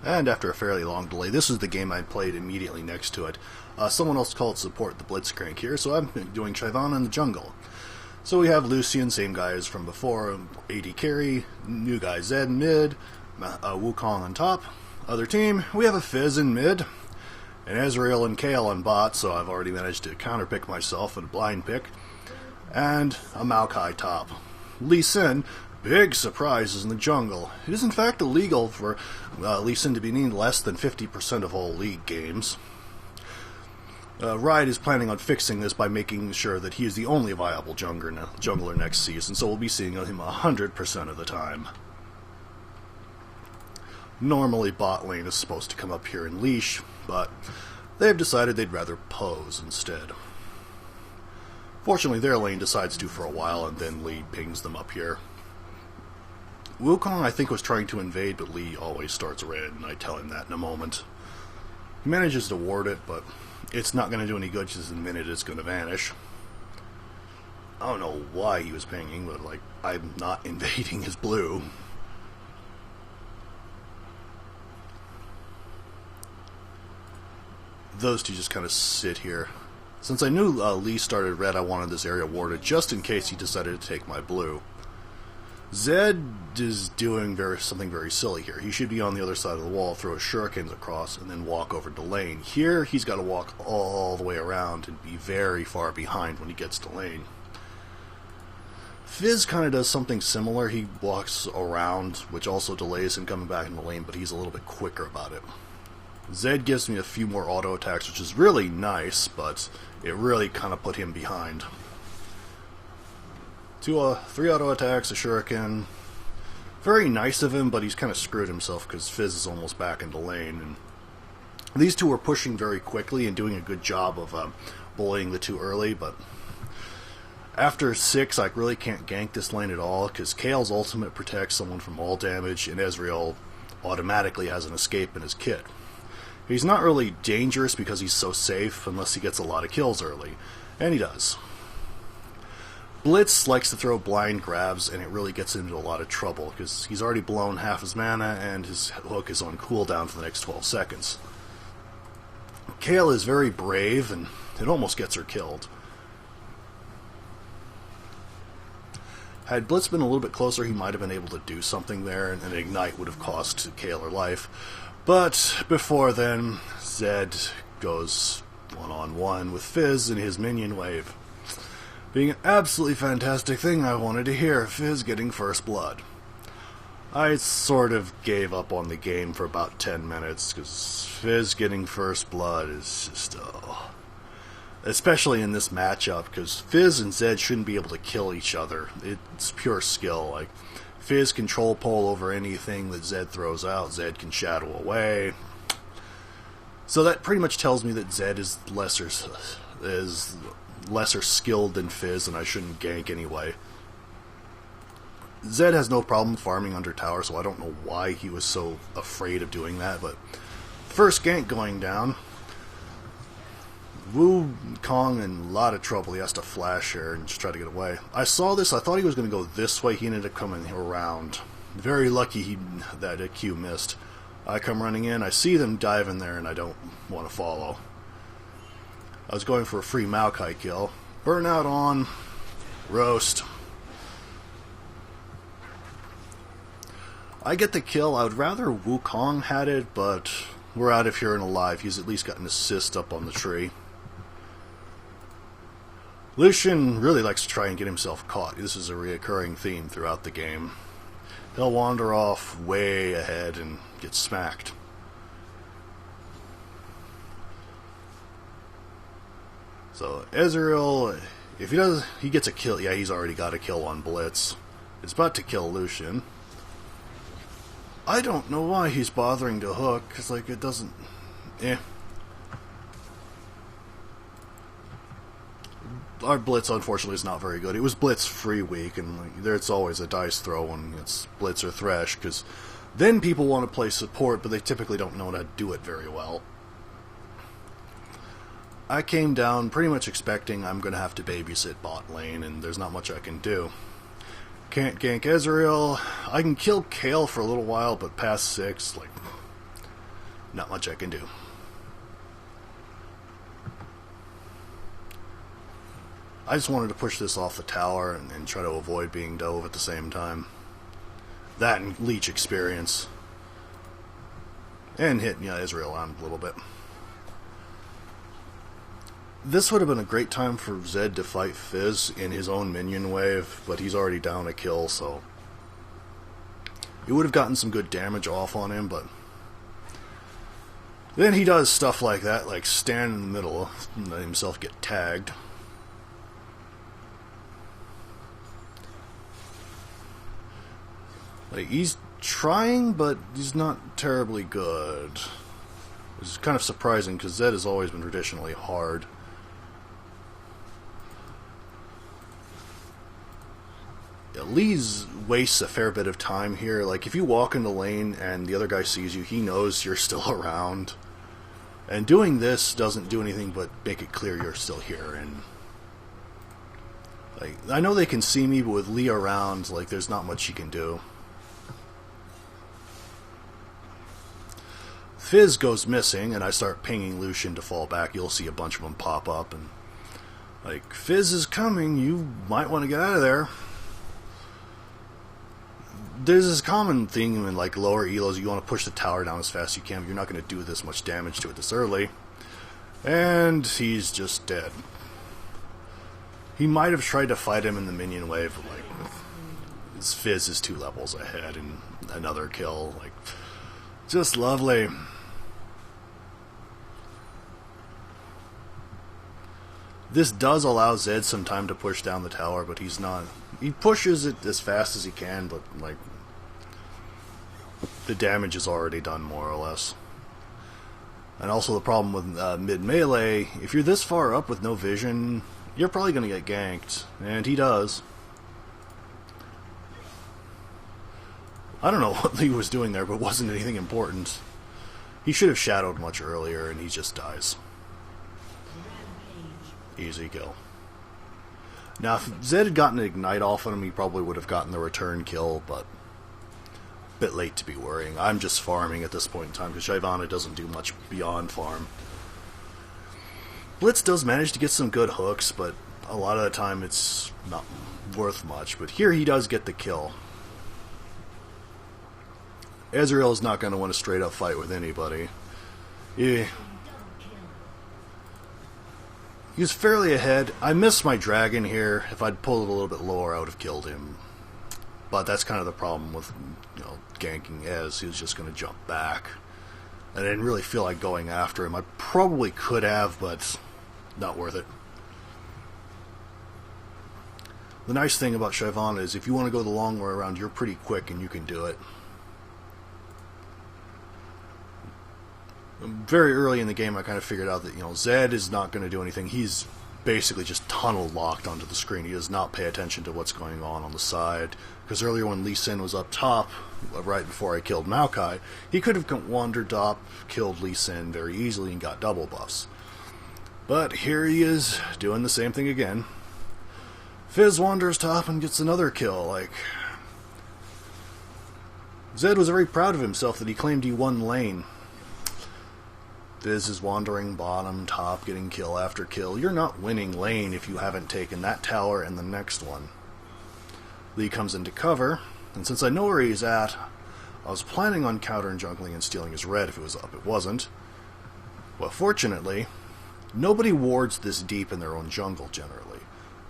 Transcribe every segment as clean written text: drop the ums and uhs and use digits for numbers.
And after a fairly long delay, this is the game I played immediately next to it. Someone else called support the Blitzcrank here, so I'm doing Shyvana in the jungle. So we have Lucian, same guy as from before, AD carry, new guy Zed mid, Wukong on top. Other team, we have a Fizz in mid, and Ezreal and Kayle on bot, so I've already managed to counterpick myself in a blind pick, and a Maokai top. Lee Sin, big surprises in the jungle. It is in fact illegal for Lee Sin to be needing less than 50% of all league games. Riot is planning on fixing this by making sure that he is the only viable jungler next season, so we'll be seeing him 100% of the time. Normally bot lane is supposed to come up here in leash, but they've decided they'd rather pose instead. Fortunately, their lane decides to for a while, and then Lee pings them up here. Wukong, I think, was trying to invade, but Lee always starts red, and I tell him that in a moment. He manages to ward it, but it's not going to do any good because in a minute it's going to vanish. I don't know why he was pinging, but, like, I'm not invading his blue. Those two just kind of sit here. Since I knew Lee started red, I wanted this area warded just in case he decided to take my blue. Zed is doing something very silly here. He should be on the other side of the wall, throw his shurikens across, and then walk over to lane. Here, he's got to walk all the way around and be very far behind when he gets to lane. Fizz kind of does something similar. He walks around, which also delays him coming back in the lane, but he's a little bit quicker about it. Zed gives me a few more auto attacks, which is really nice, but it really kind of put him behind. 3 auto attacks, a shuriken. Very nice of him, but he's kind of screwed himself because Fizz is almost back into lane. And these two are pushing very quickly and doing a good job of bullying the two early, but after 6, I really can't gank this lane at all because Kayle's ultimate protects someone from all damage, and Ezreal automatically has an escape in his kit. He's not really dangerous because he's so safe unless he gets a lot of kills early, and he does. Blitz likes to throw blind grabs, and it really gets into a lot of trouble because he's already blown half his mana and his hook is on cooldown for the next 12 seconds. Kayle is very brave, and it almost gets her killed. Had Blitz been a little bit closer, he might have been able to do something there, and an ignite would have cost Kayle her life. But before then, Zed goes one-on-one with Fizz in his minion wave. Being an absolutely fantastic thing I wanted to hear, Fizz getting first blood. I sort of gave up on the game for about 10 minutes, because Fizz getting first blood is just, especially in this matchup, because Fizz and Zed shouldn't be able to kill each other. It's pure skill. Like, Fizz control pole over anything that Zed throws out. Zed can shadow away. So that pretty much tells me that Zed is lesser skilled than Fizz, and I shouldn't gank anyway. Zed has no problem farming under tower, so I don't know why he was so afraid of doing that, but first gank going down. Wukong in a lot of trouble. He has to flash here and just try to get away. I saw this. I thought he was going to go this way. He ended up coming around. Very lucky that Q missed. I come running in. I see them dive in there, and I don't want to follow. I was going for a free Maokai kill. Burnout on. Roast. I get the kill. I would rather Wukong had it, but we're out of here and alive. He's at least got an assist up on the tree. Lucian really likes to try and get himself caught. This is a reoccurring theme throughout the game. He'll wander off way ahead and get smacked. So Ezreal, if he gets a kill. Yeah, he's already got a kill on Blitz. He's about to kill Lucian. I don't know why he's bothering to hook, because, like, it doesn't... Our Blitz, unfortunately, is not very good. It was Blitz free week, and like, there's always a dice throw when it's Blitz or Thresh, because then people want to play support, but they typically don't know how to do it very well. I came down pretty much expecting I'm going to have to babysit bot lane, and there's not much I can do. Can't gank Ezreal. I can kill Kayle for a little while, but past 6, like, not much I can do. I just wanted to push this off the tower and try to avoid being dove at the same time. That and leech experience. And hit Israel on a little bit. This would have been a great time for Zed to fight Fizz in his own minion wave, but he's already down a kill, so it would have gotten some good damage off on him, but then he does stuff like that, like stand in the middle and let himself get tagged. Like, he's trying, but he's not terribly good. It's kind of surprising, because Zed has always been traditionally hard. Yeah, Lee's wastes a fair bit of time here. Like, if you walk in the lane and the other guy sees you, he knows you're still around. And doing this doesn't do anything but make it clear you're still here. And like, I know they can see me, but with Lee around, like, there's not much you can do. Fizz goes missing, and I start pinging Lucian to fall back. You'll see a bunch of them pop up, and like, Fizz is coming, you might want to get out of there. There's this common thing in like lower elos, you want to push the tower down as fast as you can, but you're not going to do this much damage to it this early. And he's just dead. He might have tried to fight him in the minion wave, but like, his Fizz is 2 levels ahead, and another kill, like, just lovely. This does allow Zed some time to push down the tower, but he's not. He pushes it as fast as he can, but like, the damage is already done more or less. And also the problem with mid-melee, if you're this far up with no vision, you're probably going to get ganked, and he does. I don't know what Lee was doing there, but it wasn't anything important. He should have shadowed much earlier, and he just dies. Easy kill. Now, if Zed had gotten an ignite off on him, he probably would have gotten the return kill, but a bit late to be worrying. I'm just farming at this point in time, because Shyvana doesn't do much beyond farm. Blitz does manage to get some good hooks, but a lot of the time it's not worth much. But here he does get the kill. Ezreal is not going to want to straight up fight with anybody. He was fairly ahead. I missed my dragon here. If I'd pulled it a little bit lower, I would have killed him. But that's kind of the problem with, ganking Ez. He was just going to jump back. And I didn't really feel like going after him. I probably could have, but not worth it. The nice thing about Shyvana is if you want to go the long way around, you're pretty quick and you can do it. Very early in the game, I kind of figured out that, Zed is not going to do anything. He's basically just tunnel locked onto the screen. He does not pay attention to what's going on the side. Because earlier when Lee Sin was up top, right before I killed Maokai, he could have wandered up, killed Lee Sin very easily, and got double buffs. But here he is, doing the same thing again. Fizz wanders top and gets another kill. Like, Zed was very proud of himself that he claimed he won lane. Fizz is wandering bottom, top, getting kill after kill. You're not winning lane if you haven't taken that tower and the next one. Lee comes into cover, and since I know where he's at, I was planning on countering jungling and stealing his red if it was up. It wasn't. But fortunately, nobody wards this deep in their own jungle generally.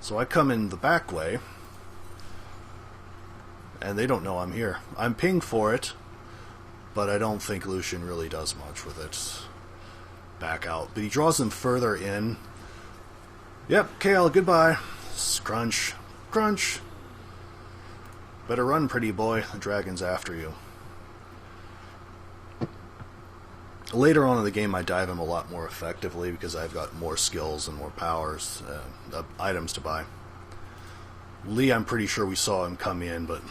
So I come in the back way, and they don't know I'm here. I'm pinged for it, but I don't think Lucian really does much with it. Back out, but he draws them further in. Yep, Kale, goodbye. Crunch. Crunch. Better run, pretty boy. The dragon's after you. Later on in the game, I dive him a lot more effectively because I've got more skills and more powers, items to buy. Lee, I'm pretty sure we saw him come in, but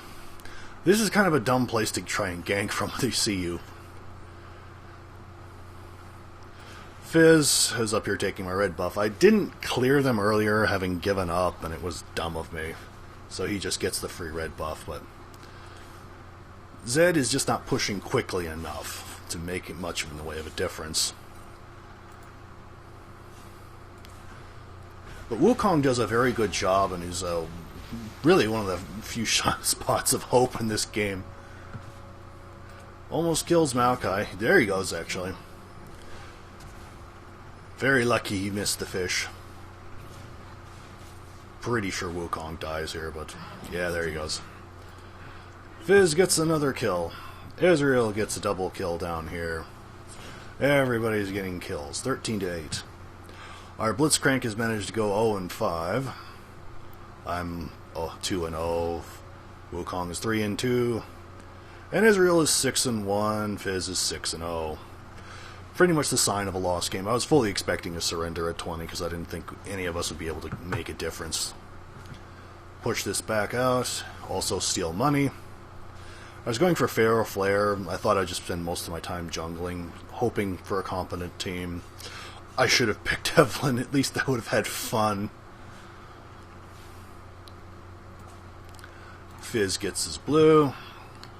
this is kind of a dumb place to try and gank from when they see you. Fizz is up here taking my red buff. I didn't clear them earlier, having given up, and it was dumb of me. So he just gets the free red buff, but Zed is just not pushing quickly enough. to make it much in the way of a difference. But Wukong does a very good job, and he's really one of the few spots of hope in this game. Almost kills Maokai. There he goes, actually. Very lucky he missed the fish. Pretty sure Wukong dies here, but yeah, there he goes. Fizz gets another kill. Israel gets a double kill down here. Everybody's getting kills. 13-8. Our Blitzcrank has managed to go 0-5. I'm 2-0. Wukong is 3-2. And Israel is 6-1. Fizz is 6-0. Pretty much the sign of a lost game. I was fully expecting a surrender at 20 because I didn't think any of us would be able to make a difference. Push this back out. Also steal money. I was going for Pharaoh Flare. I thought I'd just spend most of my time jungling, hoping for a competent team. I should have picked Evelyn. At least I would have had fun. Fizz gets his blue.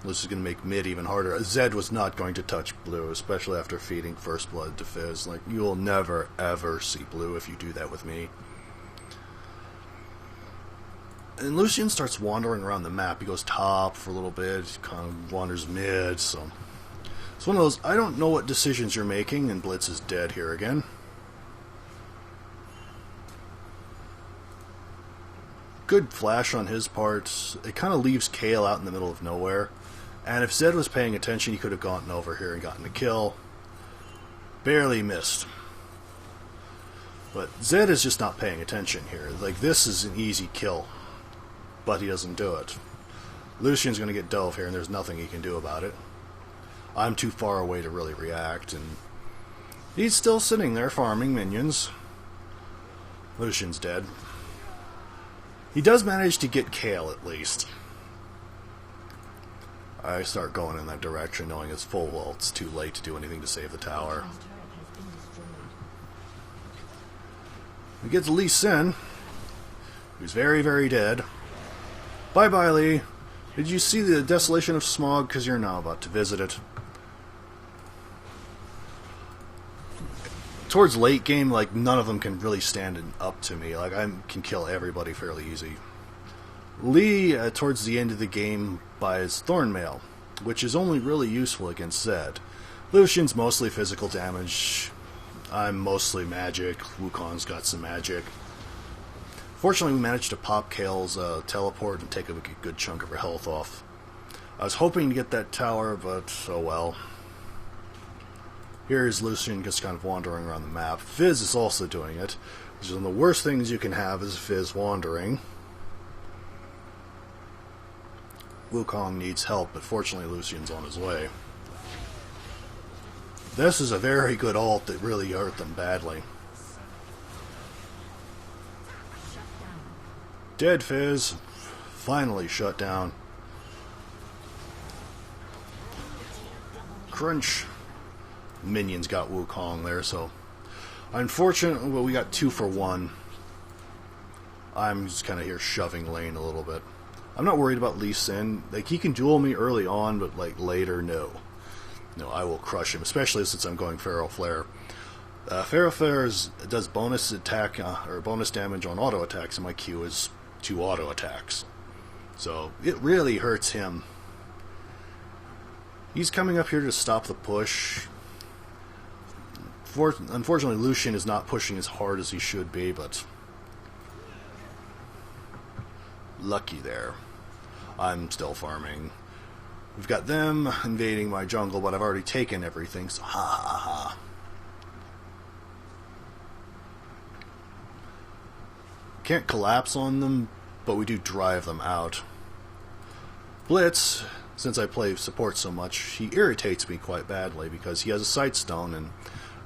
This is going to make mid even harder. Zed was not going to touch blue, especially after feeding First Blood to Fizz. Like, you will never, ever see blue if you do that with me. And Lucian starts wandering around the map. He goes top for a little bit, kind of wanders mid, so... It's one of those, I don't know what decisions you're making, and Blitz is dead here again. Good flash on his part. It kind of leaves Kale out in the middle of nowhere. And if Zed was paying attention, he could have gotten over here and gotten a kill. Barely missed. But Zed is just not paying attention here. Like, this is an easy kill. But he doesn't do it. Lucian's going to get dove here, and there's nothing he can do about it. I'm too far away to really react, and he's still sitting there farming minions. Lucian's dead. He does manage to get Kale, at least. I start going in that direction, knowing it's full well. It's too late to do anything to save the tower. We get to Lee Sin, who's very, very dead. Bye-bye, Lee. Did you see the desolation of Smog? Because you're now about to visit it. Towards late game, like, none of them can really stand up to me. Like, I can kill everybody fairly easy. Lee, towards the end of the game, buys Thornmail, which is only really useful against Zed. Lucian's mostly physical damage. I'm mostly magic. Wukong's got some magic. Fortunately, we managed to pop Kale's teleport and take a good chunk of her health off. I was hoping to get that tower, but oh well. Here's Lucian just kind of wandering around the map. Fizz is also doing it, which is one of the worst things you can have is Fizz wandering. Wukong needs help, but fortunately Lucian's on his way. This is a very good ult that really hurt them badly. Dead Fizz. Finally shut down. Crunch. Minions got Wukong there, so... Unfortunately, well, we got 2 for 1. I'm just kind of here shoving lane a little bit. I'm not worried about Lee Sin. Like, he can duel me early on, but, like, later, no. No, I will crush him, especially since I'm going Pharaoh Flare. Pharaoh Flare does bonus attack, or bonus damage on auto attacks, and my Q is 2 auto attacks. So, it really hurts him. He's coming up here to stop the push. Unfortunately, Lucian is not pushing as hard as he should be, but... Lucky there. I'm still farming. We've got them invading my jungle, but I've already taken everything, so ha ha ha. Can't collapse on them, but we do drive them out. Blitz, since I play support so much, he irritates me quite badly because he has a sight stone and,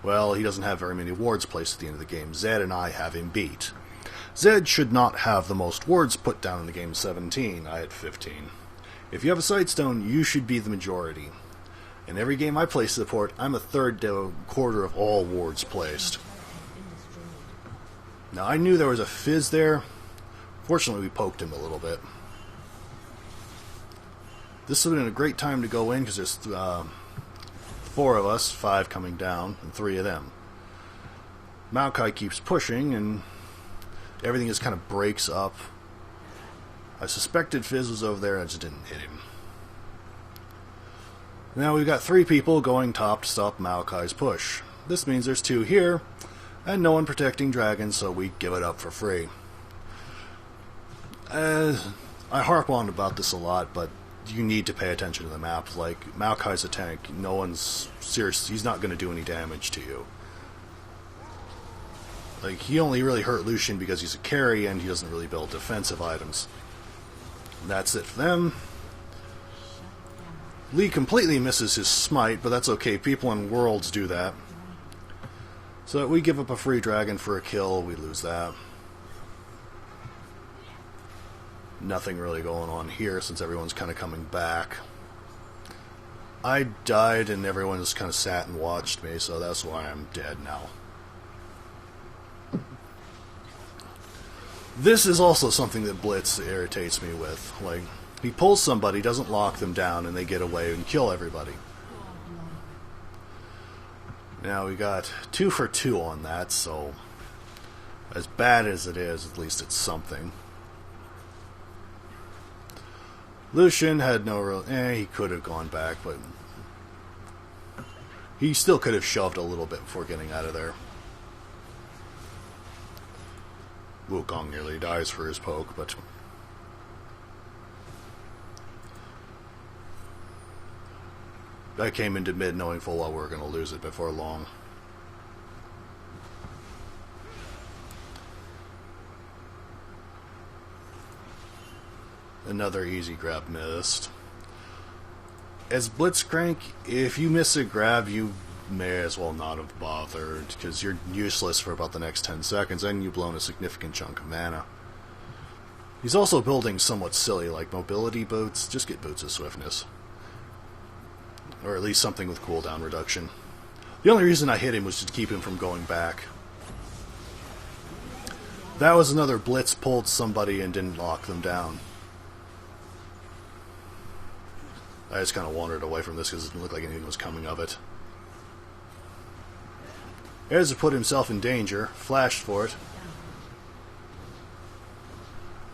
well, he doesn't have very many wards placed at the end of the game. Zed and I have him beat. Zed should not have the most wards put down in the game, 17. I had 15. If you have a Sightstone, you should be the majority. In every game I play support, I'm a third to a quarter of all wards placed. Now, I knew there was a Fizz there. Fortunately, we poked him a little bit. This would have been a great time to go in, because there's 4 4 of us, 5 coming down, and 3 of them. Maokai keeps pushing, and everything just kind of breaks up. I suspected Fizz was over there, I just didn't hit him. Now we've got 3 people going top to stop Maokai's push. This means there's 2 here, and no one protecting dragons, so we give it up for free. I harp on about this a lot, but you need to pay attention to the map. Like, Maokai's a tank. No one's serious. He's not going to do any damage to you. Like, he only really hurt Lucian because he's a carry and he doesn't really build defensive items. That's it for them. Lee completely misses his smite, but that's okay. People in Worlds do that. So we give up a free dragon for a kill, we lose that. Nothing really going on here since everyone's kind of coming back. I died and everyone just kind of sat and watched me, so that's why I'm dead now. This is also something that Blitz irritates me with. Like, he pulls somebody, doesn't lock them down, and they get away and kill everybody. Now we got 2 for 2 on that, so as bad as it is, at least it's something. Lucian had no real... he could have gone back, but he still could have shoved a little bit before getting out of there. Wukong nearly dies for his poke, but... I came into mid knowing full well we were going to lose it before long. Another easy grab missed. As Blitzcrank, if you miss a grab, you may as well not have bothered, because you're useless for about the next 10 seconds, and you've blown a significant chunk of mana. He's also building somewhat silly, like mobility boots. Just get boots of swiftness. Or at least something with cooldown reduction. The only reason I hit him was to keep him from going back. That was another Blitz pulled somebody and didn't lock them down. I just kind of wandered away from this because it didn't look like anything was coming of it. Ezra put himself in danger, flashed for it.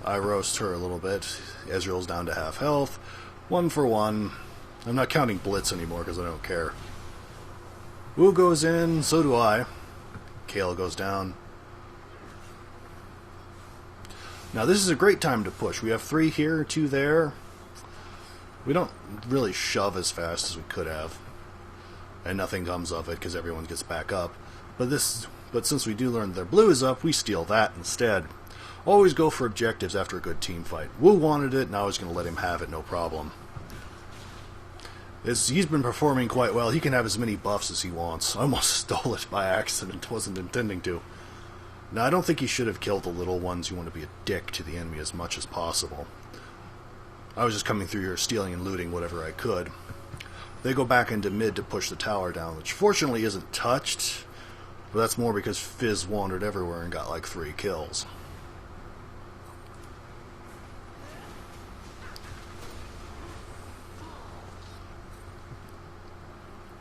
I roast her a little bit. Ezreal's down to half health. 1 for 1. I'm not counting Blitz anymore because I don't care. Wu goes in, so do I. Kale goes down. Now this is a great time to push. We have 3 here, 2 there. We don't really shove as fast as we could have. And nothing comes of it because everyone gets back up. But since we do learn their blue is up, we steal that instead. Always go for objectives after a good team fight. Wu wanted it, now I was going to let him have it, no problem. He's been performing quite well. He can have as many buffs as he wants. I almost stole it by accident. Wasn't intending to. Now, I don't think he should have killed the little ones. You want to be a dick to the enemy as much as possible. I was just coming through here stealing and looting whatever I could. They go back into mid to push the tower down, which fortunately isn't touched. But that's more because Fizz wandered everywhere and got like 3 kills.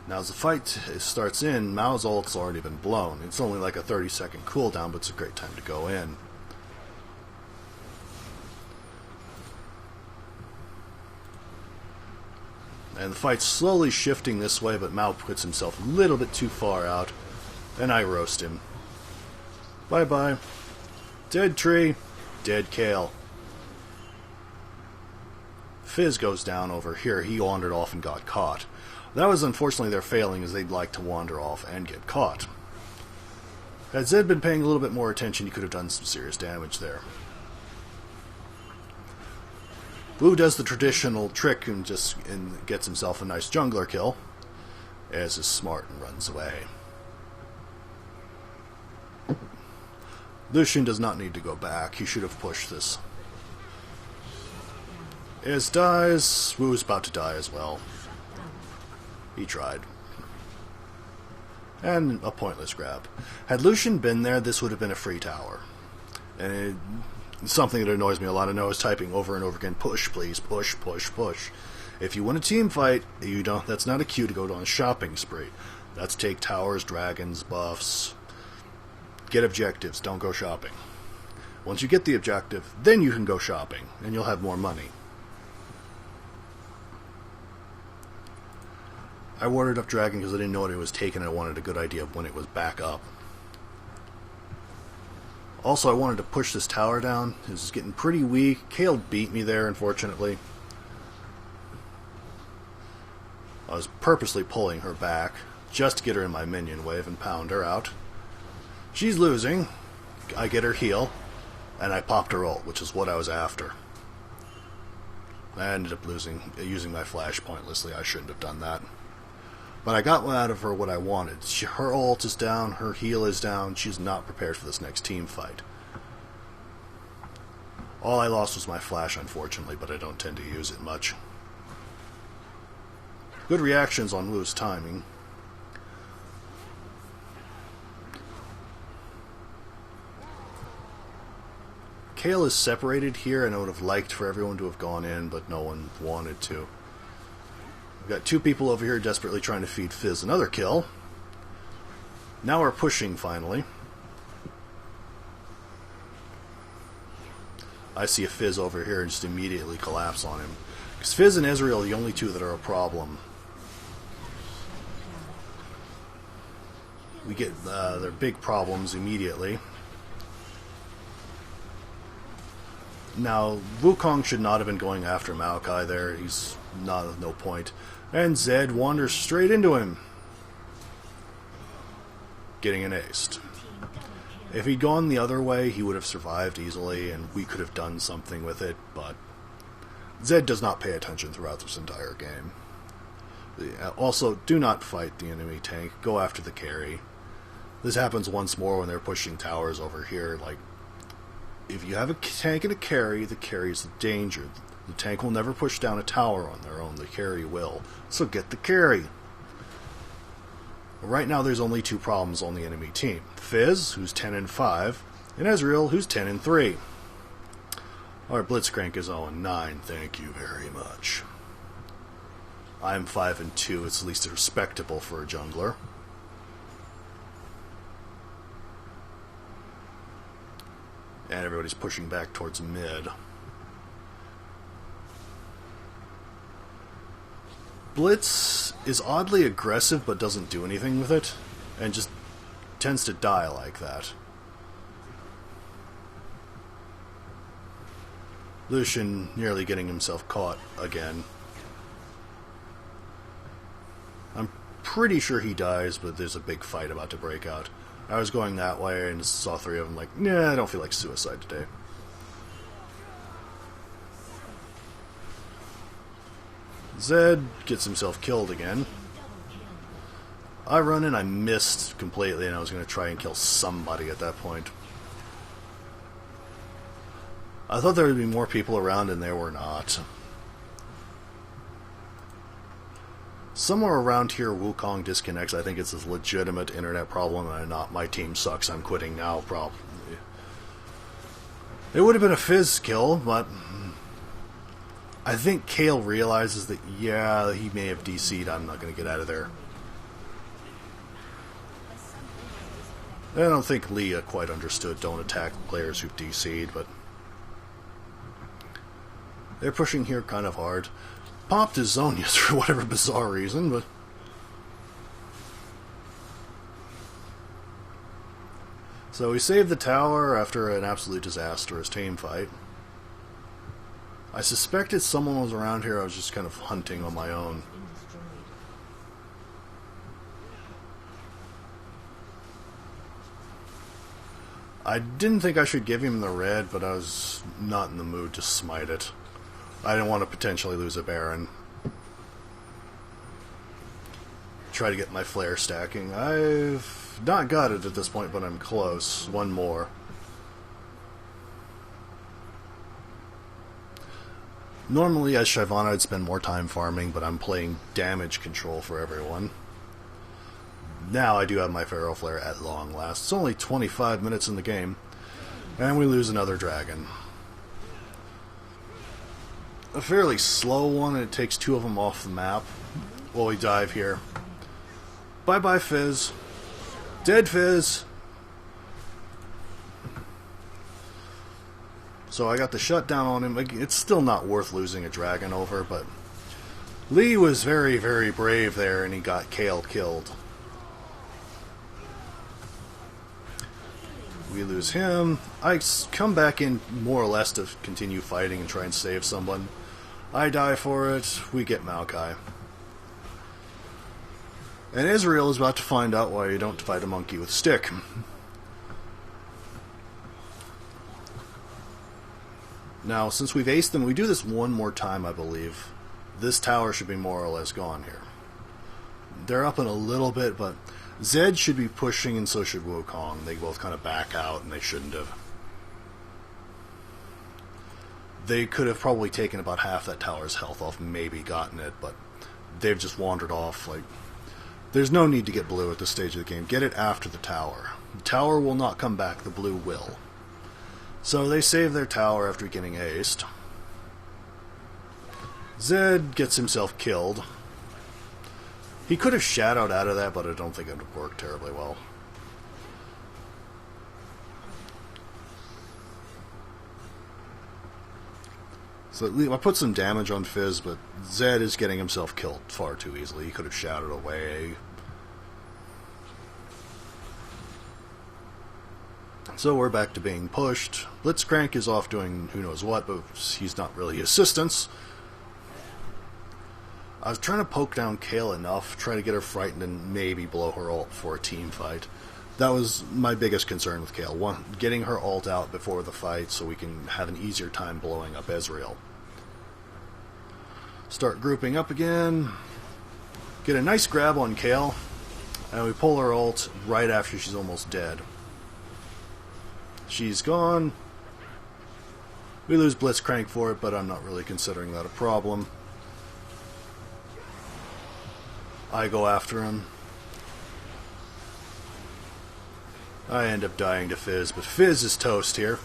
Now as the fight starts in, Mao's ult's already been blown. It's only like a 30-second cooldown, but it's a great time to go in. And the fight's slowly shifting this way, but Mao puts himself a little bit too far out, and I roast him. Bye-bye. Dead tree, dead Kale. Fizz goes down over here. He wandered off and got caught. That was unfortunately their failing, as they'd like to wander off and get caught. Had Zed been paying a little bit more attention, he could have done some serious damage there. Wu does the traditional trick and gets himself a nice jungler kill, as is smart and runs away. Lucian does not need to go back. He should have pushed this. Ez dies. Wu's about to die as well. He tried. And a pointless grab. Had Lucian been there, this would have been a free tower. And it's something that annoys me a lot. I know I was typing over and over again, push, please, push, push, push. If you win a team fight, you don't. That's not a cue to go on a shopping spree. That's take towers, dragons, buffs. Get objectives. Don't go shopping. Once you get the objective, then you can go shopping, and you'll have more money. I warded up dragon because I didn't know what it was taking. I wanted a good idea of when it was back up. Also, I wanted to push this tower down. It was getting pretty weak. Kayle beat me there, unfortunately. I was purposely pulling her back, just to get her in my minion wave and pound her out. She's losing. I get her heal, and I popped her ult, which is what I was after. I ended up using my flash pointlessly. I shouldn't have done that. But I got out of her what I wanted. Her ult is down, her heal is down. She's not prepared for this next team fight. All I lost was my flash, unfortunately, but I don't tend to use it much. Good reactions on loose timing. Kayle is separated here, and I would have liked for everyone to have gone in, but no one wanted to. We've got two people over here desperately trying to feed Fizz another kill. Now we're pushing, finally. I see a Fizz over here and just immediately collapse on him. Because Fizz and Ezreal are the only two that are a problem. We get their big problems immediately. Now, Wukong should not have been going after Maokai there. He's no point. And Zed wanders straight into him, getting an aced. If he'd gone the other way, he would have survived easily, and we could have done something with it, but Zed does not pay attention throughout this entire game. Also, do not fight the enemy tank. Go after the carry. This happens once more when they're pushing towers over here. Like, if you have a tank and a carry, the carry is the danger. The tank will never push down a tower on their own. The carry will. So get the carry. Right now there's only two problems on the enemy team. Fizz, who's 10-5, and Ezreal, who's 10-3. Our Blitzcrank is 0-9, thank you very much. I'm 5-2, it's at least respectable for a jungler. And everybody's pushing back towards mid. Blitz is oddly aggressive but doesn't do anything with it, and just tends to die like that. Lucian nearly getting himself caught again. I'm pretty sure he dies, but there's a big fight about to break out. I was going that way and saw three of them like, nah, I don't feel like suicide today. Zed gets himself killed again. I run in, I missed completely, and I was going to try and kill somebody at that point. I thought there would be more people around, and there were not. Somewhere around here, Wukong disconnects. I think it's a legitimate internet problem, and not my team sucks, I'm quitting now problem. It would have been a Fizz kill, but I think Kayle realizes that, yeah, he may have DC'd, I'm not going to get out of there. I don't think Leah quite understood don't attack players who've DC'd, but they're pushing here kind of hard. Popped his Zonias for whatever bizarre reason, but so we saved the tower after an absolute disastrous team fight. I suspected someone was around here. I was just kind of hunting on my own. I didn't think I should give him the red, but I was not in the mood to smite it. I didn't want to potentially lose a Baron. Try to get my flare stacking. I've not got it at this point, but I'm close. One more. Normally, as Shyvana, I'd spend more time farming, but I'm playing damage control for everyone. Now I do have my Pharaoh Flare at long last. It's only 25 minutes in the game, and we lose another dragon. a fairly slow one, and it takes two of them off the map while we dive here. Bye-bye, Fizz. Dead Fizz. So I got the shutdown on him. It's still not worth losing a dragon over, but Lee was very, very brave there, and he got Kale killed. We lose him. I come back in more or less to continue fighting and try and save someone. I die for it. We get Maokai. And Israel is about to find out why you don't fight a monkey with a stick. Now, since we've aced them, we do this one more time, I believe. This tower should be more or less gone here. They're up in a little bit, but Zed should be pushing, and so should Wukong. They both kind of back out, and they shouldn't have. They could have probably taken about half that tower's health off, maybe gotten it, but they've just wandered off. Like, there's no need to get blue at this stage of the game. Get it after the tower. The tower will not come back, the blue will. So they save their tower after getting aced. Zed gets himself killed. He could have shadowed out of that, but I don't think it would have worked terribly well. So I put some damage on Fizz, but Zed is getting himself killed far too easily. He could have shadowed away. So we're back to being pushed. Blitzcrank is off doing who knows what, but he's not really assistance. I was trying to poke down Kale enough, try to get her frightened and maybe blow her ult for a team fight. That was my biggest concern with Kale. One, getting her ult out before the fight so we can have an easier time blowing up Ezreal. Start grouping up again. Get a nice grab on Kale. And we pull her ult right after she's almost dead. She's gone. We lose Blitzcrank for it, but I'm not really considering that a problem. I go after him. I end up dying to Fizz, but Fizz is toast here.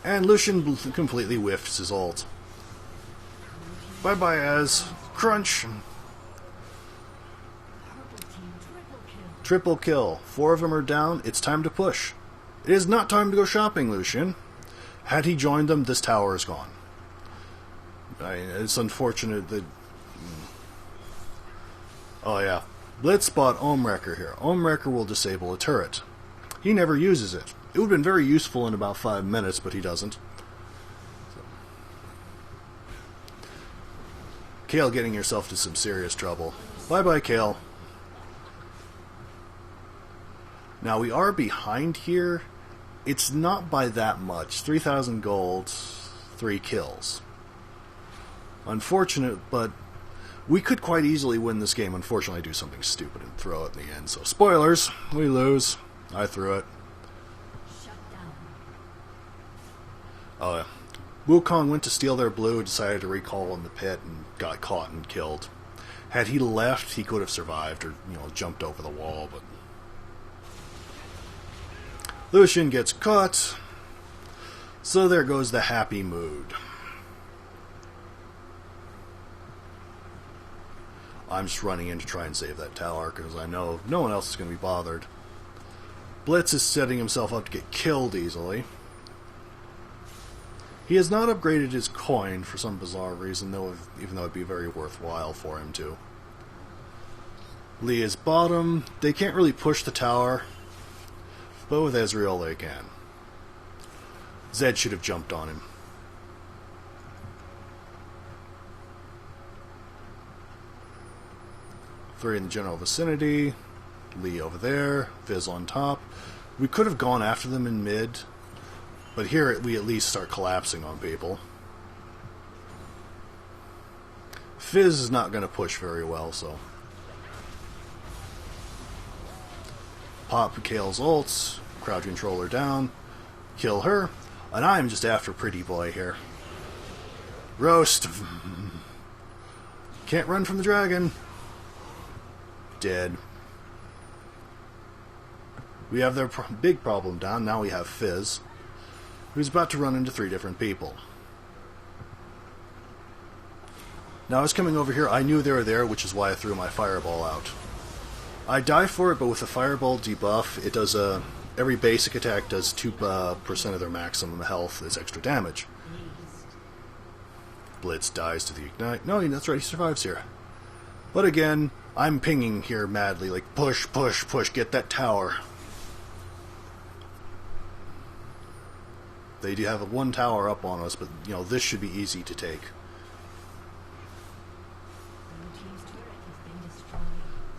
And Lucian completely whiffs his ult. Bye-bye, Az. Crunch! Triple kill. 4 of them are down. It's time to push. It is not time to go shopping, Lucian. Had he joined them, this tower is gone. It's unfortunate that... Oh yeah. Blitz bought Ohmwrecker here. Ohmwrecker will disable a turret. He never uses it. It would have been very useful in about 5 minutes, but he doesn't. So. Kale getting yourself to some serious trouble. Bye-bye, Kale. Now, we are behind here. It's not by that much. 3,000 gold, 3 kills. Unfortunate, but we could quite easily win this game. Unfortunately, I do something stupid and throw it in the end. So, spoilers. We lose. I threw it. Oh, yeah. Wukong went to steal their blue, decided to recall in the pit, and got caught and killed. Had he left, he could have survived, or, jumped over the wall, but... Lucian gets caught. So there goes the happy mood. I'm just running in to try and save that tower, because I know no one else is going to be bothered. Blitz is setting himself up to get killed easily. He has not upgraded his coin for some bizarre reason, even though it'd be very worthwhile for him to. Lee is bottom. They can't really push the tower, but with Ezreal they can. Zed should have jumped on him. Three in the general vicinity. Lee over there. Fizz on top. We could have gone after them in mid, but here we at least start collapsing on people. Fizz is not going to push very well, so... Pop Kale's ults, crowd controller down, kill her, and I'm just after Pretty Boy here. Roast. Can't run from the dragon. Dead. We have their big problem down. Now we have Fizz, who's about to run into 3 different people. Now I was coming over here, I knew they were there, which is why I threw my fireball out. I die for it, but with the fireball debuff, it does every basic attack does 2% of their maximum health as extra damage. Blitz dies to the ignite. No, that's right, he survives here. But again, I'm pinging here madly, like push, push, push, get that tower. They do have one tower up on us, but you know, this should be easy to take.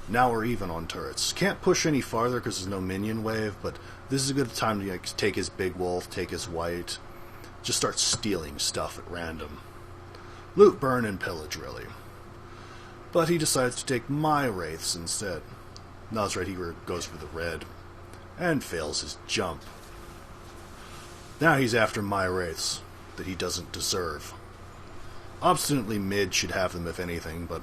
Now we're even on turrets. Can't push any farther because there's no minion wave, but this is a good time to like, take his big wolf, take his white, just start stealing stuff at random. Loot, burn, and pillage, really. But he decides to take my wraiths instead. No, that's right, he goes for the red. And fails his jump. Now he's after my wraiths, that he doesn't deserve. Obstinately mid should have them if anything, but...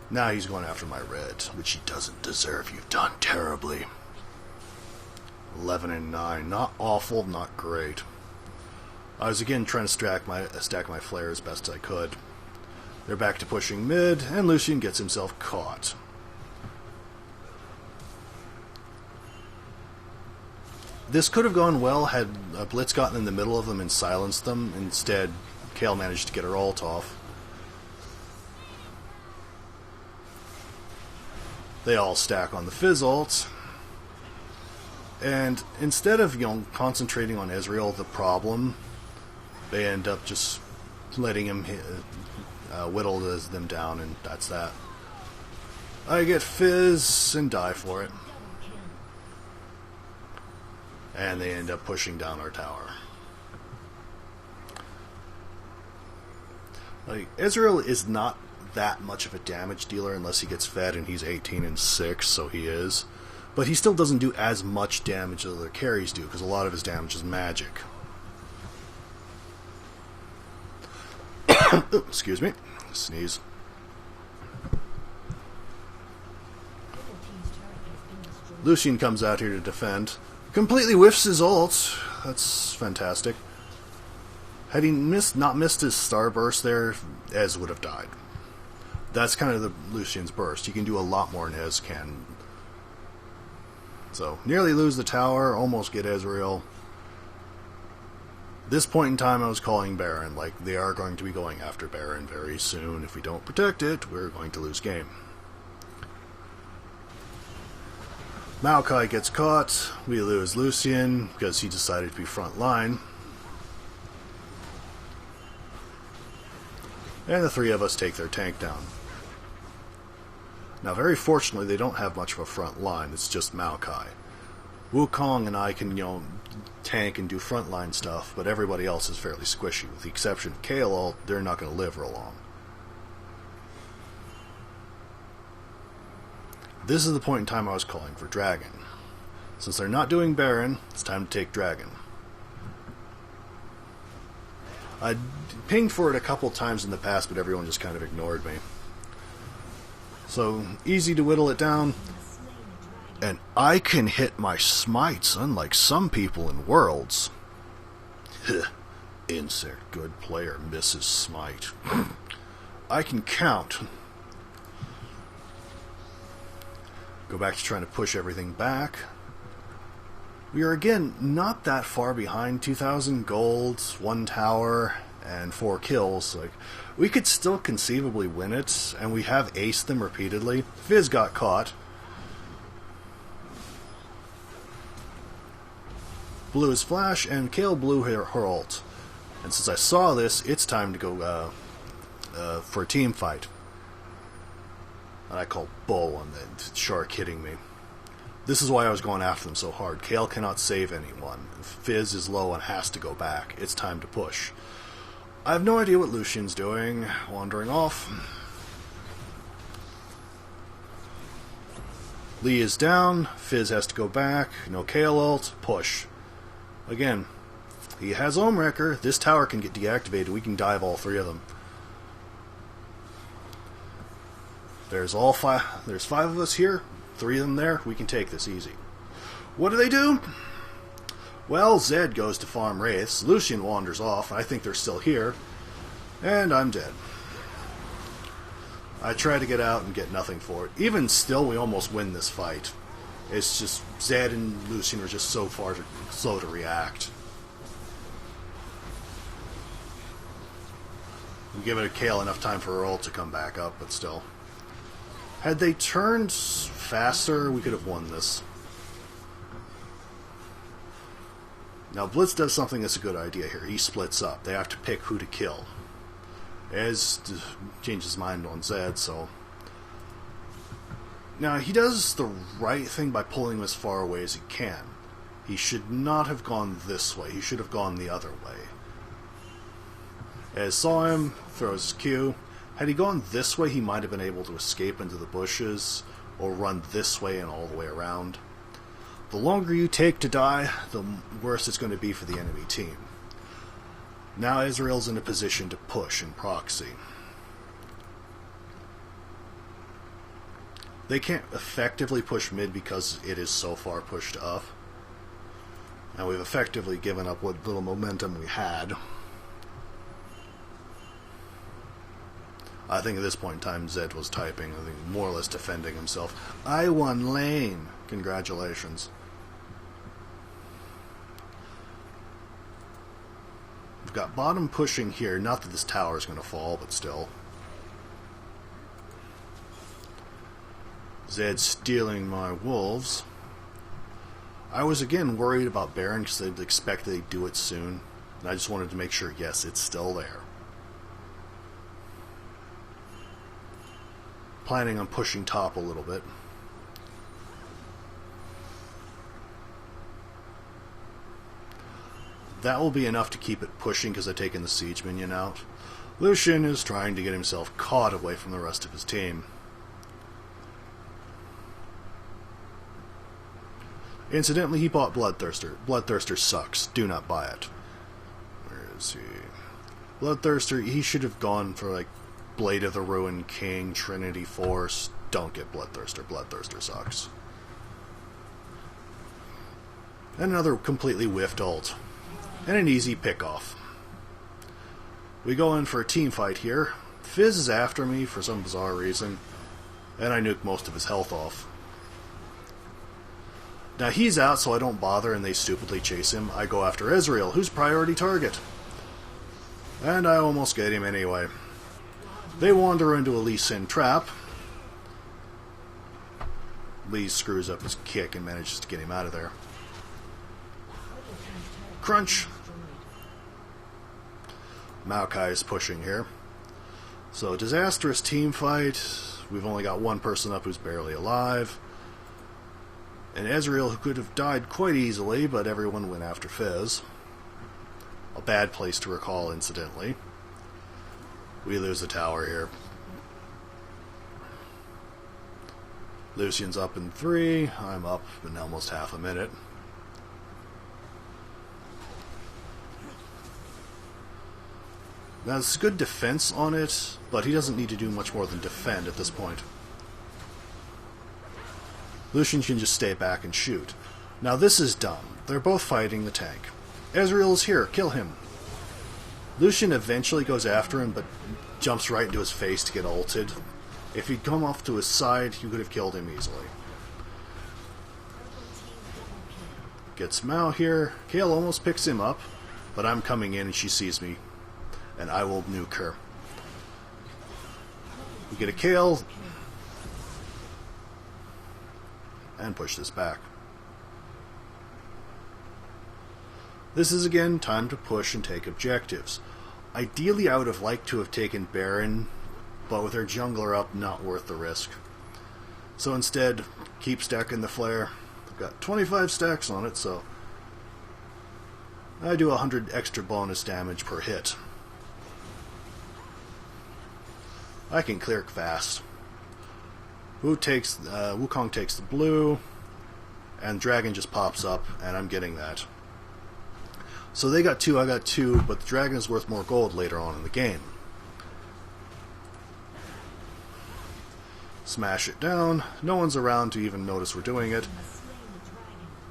now he's going after my red, which he doesn't deserve. You've done terribly. 11 and 9. Not awful, not great. I was again trying to stack my flare as best I could. They're back to pushing mid, and Lucian gets himself caught. This could have gone well had Blitz gotten in the middle of them and silenced them. Instead, Kayle managed to get her ult off. They all stack on the Fizz ult. And instead of, concentrating on Ezreal, the problem, they end up just letting him whittle them down, and that's that. I get Fizz and die for it. And they end up pushing down our tower. Like, Ezreal is not that much of a damage dealer unless he gets fed, and he's 18 and 6, so he is. But he still doesn't do as much damage as other carries do, because a lot of his damage is magic. Ooh, excuse me. Sneeze. Lucian comes out here to defend. Completely whiffs his ult. That's fantastic. Had he not missed his starburst there, Ez would have died. That's kind of the Lucian's burst. He can do a lot more than Ez can. So, nearly lose the tower, almost get Ezreal. This point in time I was calling Baron, like they are going to be going after Baron very soon. If we don't protect it, we're going to lose game. Maokai gets caught, we lose Lucian because he decided to be front line. And the three of us take their tank down. Now, very fortunately, they don't have much of a front line. It's just Maokai. Wukong and I can, tank and do frontline stuff, but everybody else is fairly squishy. With the exception of Kayle, they're not going to live real long. This is the point in time I was calling for Dragon. Since they're not doing Baron, it's time to take Dragon. I pinged for it a couple times in the past, but everyone just kind of ignored me. So, easy to whittle it down. And I can hit my smites, unlike some people in Worlds. Insect good player misses smite. I can count. Go back to trying to push everything back. We are again not that far behind. 2,000 gold, 1 tower, and 4 kills. Like, we could still conceivably win it, and we have aced them repeatedly. Fizz got caught. Blew his flash, and Kayle blew her ult. And since I saw this, it's time to go for a team fight. And I call bull on the shark hitting me. This is why I was going after them so hard. Kayle cannot save anyone. Fizz is low and has to go back. It's time to push. I have no idea what Lucian's doing. Wandering off. Lee is down. Fizz has to go back. No Kayle ult. Push. Again, he has Omewrecker. This tower can get deactivated. We can dive all 3 of them. There's 5 of us here. 3 of them there. We can take this easy. What do they do? Well, Zed goes to farm Wraiths. Lucian wanders off. I think they're still here. And I'm dead. I try to get out and get nothing for it. Even still, we almost win this fight. It's just Zed and Lucian are just so slow to react. We give it a Kale enough time for her ult to come back up, but still. Had they turned faster, we could have won this. Now Blitz does something that's a good idea here. He splits up. They have to pick who to kill. Ez changed his mind on Zed, so... Now, he does the right thing by pulling him as far away as he can. He should not have gone this way. He should have gone the other way. Ez saw him, throws his Q. Had he gone this way, he might have been able to escape into the bushes, or run this way and all the way around. The longer you take to die, the worse it's going to be for the enemy team. Now Ezreal's in a position to push and proxy. They can't effectively push mid because it is so far pushed up. And we've effectively given up what little momentum we had. I think at this point in time Zed was typing, I think more or less defending himself. I won lane! Congratulations. We've got bottom pushing here, not that this tower is going to fall, but still. Zed stealing my wolves. I was again worried about Baron because I'd expect they'd do it soon. And I just wanted to make sure, yes, it's still there. Planning on pushing top a little bit. That will be enough to keep it pushing because I've taken the siege minion out. Lucian is trying to get himself caught away from the rest of his team. Incidentally, he bought Bloodthirster. Bloodthirster sucks. Do not buy it. Where is he? Bloodthirster, he should have gone for, like, Blade of the Ruined King, Trinity Force. Don't get Bloodthirster. Bloodthirster sucks. And another completely whiffed ult. And an easy pick-off. We go in for a team fight here. Fizz is after me for some bizarre reason. And I nuke most of his health off. Now he's out, so I don't bother, and they stupidly chase him. I go after Ezreal, who's priority target. And I almost get him anyway. They wander into a Lee Sin trap. Lee screws up his kick and manages to get him out of there. Crunch. Maokai is pushing here. So, disastrous team fight. We've only got one person up who's barely alive. And Ezreal, who could have died quite easily, but everyone went after Fizz. A bad place to recall, incidentally. We lose the tower here. Lucian's up in 3. I'm up in almost half a minute. Now, it's good defense on it, but he doesn't need to do much more than defend at this point. Lucian can just stay back and shoot. Now this is dumb. They're both fighting the tank. Ezreal is here. Kill him. Lucian eventually goes after him, but jumps right into his face to get ulted. If he'd come off to his side, he could have killed him easily. Gets Mao here. Kayle almost picks him up, but I'm coming in and she sees me, and I will nuke her. We get a Kayle, and push this back. This is again time to push and take objectives. Ideally I would have liked to have taken Baron, but with her jungler up, not worth the risk. So instead, keep stacking the flare. I've got 25 stacks on it, so I do 100 extra bonus damage per hit. I can clear fast. Wukong takes the blue, and Dragon just pops up, and I'm getting that. So they got 2, I got 2, but the Dragon is worth more gold later on in the game. Smash it down. No one's around to even notice we're doing it.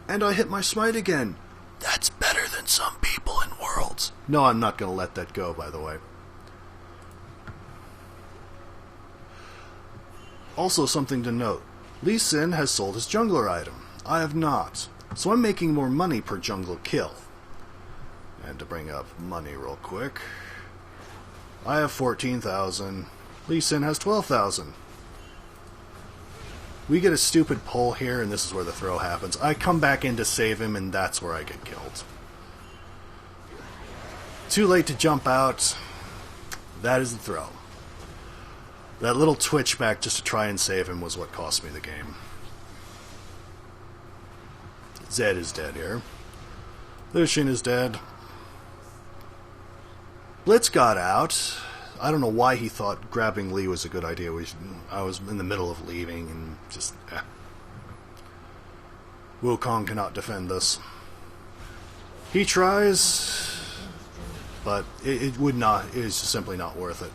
And I hit my smite again. That's better than some people in Worlds. No, I'm not going to let that go, by the way. Also something to note, Lee Sin has sold his jungler item. I have not. So I'm making more money per jungler kill. And to bring up money real quick, I have 14,000. Lee Sin has 12,000. We get a stupid pull here, and this is where the throw happens. I come back in to save him, and that's where I get killed. Too late to jump out. That is the throw. That little twitch back just to try and save him was what cost me the game. Zed is dead here. Lucian is dead. Blitz got out. I don't know why he thought grabbing Lee was a good idea. I was in the middle of leaving and just... Wukong cannot defend this. He tries, but it would not. It is simply not worth it.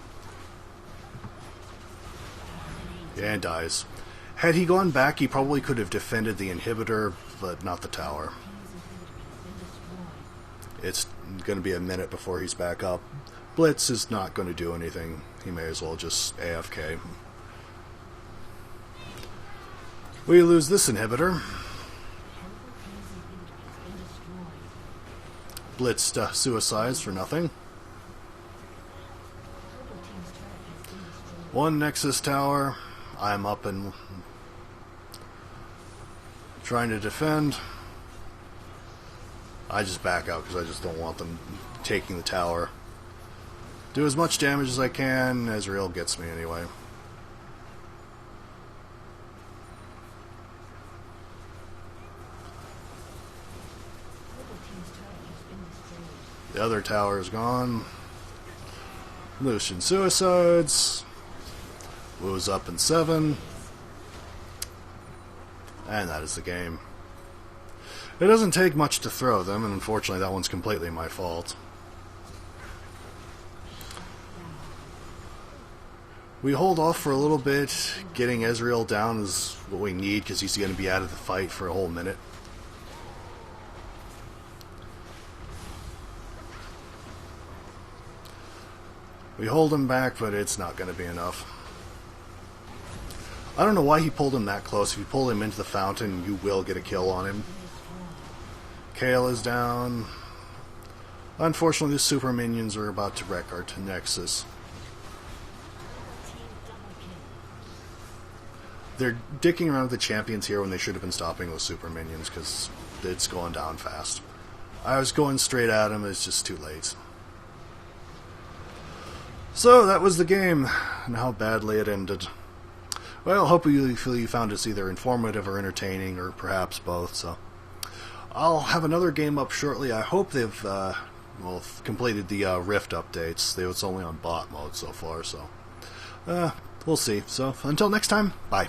Yeah, and dies. Had he gone back, he probably could have defended the inhibitor, but not the tower. It's going to be a minute before he's back up. Blitz is not going to do anything. He may as well just AFK. We lose this inhibitor. Blitz suicides for nothing. One Nexus tower. I'm up and trying to defend. I just back out because I just don't want them taking the tower. Do as much damage as I can. Ezreal gets me anyway. The other tower is gone. Lucian suicides. Wu's up in 7. And that is the game. It doesn't take much to throw them, and unfortunately that one's completely my fault. We hold off for a little bit. Getting Ezreal down is what we need because he's going to be out of the fight for a whole minute. We hold him back, but it's not going to be enough. I don't know why he pulled him that close. If you pull him into the fountain, you will get a kill on him. Kale is down. Unfortunately, the super minions are about to wreck our Nexus. They're dicking around with the champions here when they should have been stopping those super minions because it's going down fast. I was going straight at him, it's just too late. So that was the game, and how badly it ended. Well, hopefully you found this either informative or entertaining, or perhaps both. So I'll have another game up shortly. I hope they've completed the Rift updates. It's only on bot mode so far, so we'll see. So until next time, bye.